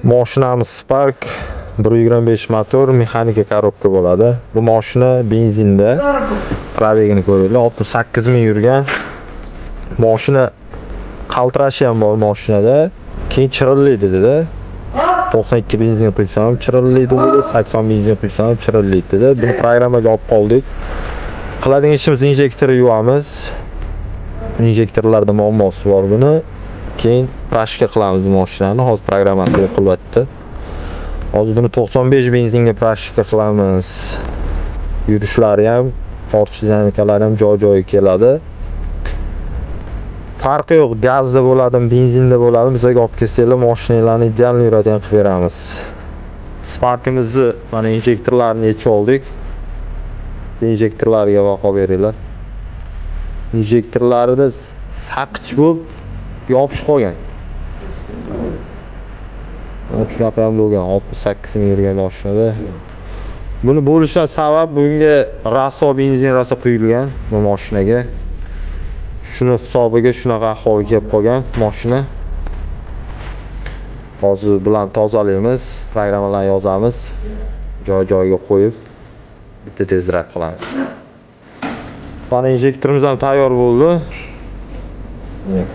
Mashinamiz Spark 125 motor, mexanika korobka bo'ladi. Bu mashina benzinda. Probegini ko'ringlar, 68 ming yurgan. Mashina qaltirashi ham bor mashinada. Keyin chirillaydi dedi. 92 benzin quysam ham chirillaydi dedi, 80 benzin quysam ham chirillaydi dedi. Buni programmaga olib qoldik. Qiladigan ishimiz injektorni yuvamiz. Injektorlarda muammosi bor buni. Keyin prashka qilamiz bu mashinani. Hozir programmani qilyapti. Hozir buni 95 benzinga prashka qilamiz. Yurishlari ham, tortish dinamikalari ham joy-joyiga keladi. Farqi yo'q, gazda bo'ladimi, benzinda bo'ladimi, bizga olib kelsanglar mashinalarni ideal yuradigan qilib beramiz. Sparkimizni mana injektorlarini yechib oldik. Injektorlarga baho beringlar. Injektorlarida saqich bo'lib yopishib qolgan. Shunaqa ham bo'lgan, 68 ming yurgan mashinada. Buni bo'lishidan sabab bunga raso benzin rosa quyilgan bu mashinaga. Shuni hisobiga shunaqa ahvolga kelib qolgan mashina. Hozir bilan tozalaymiz, programmalarni yozamiz, joy-joyiga qo'yib bitta tezroq qilamiz. Mana injektorimiz ham tayyor bo'ldi.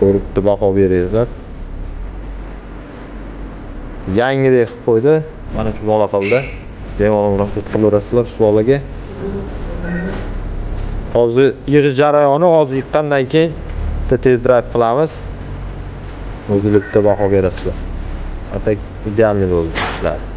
Ko'rib baho beringlar. Yangidek qilib qo'ydi. Mana shu bola qildi. Bemalol ro'yxat qilaverasizlar shu bolaga. Hozir yig'ish jarayoni, hozir yiqqandan keyin tezroq qilamiz. O'zingizga baho berasizlar. Atak ideal bo'ldi ishlar.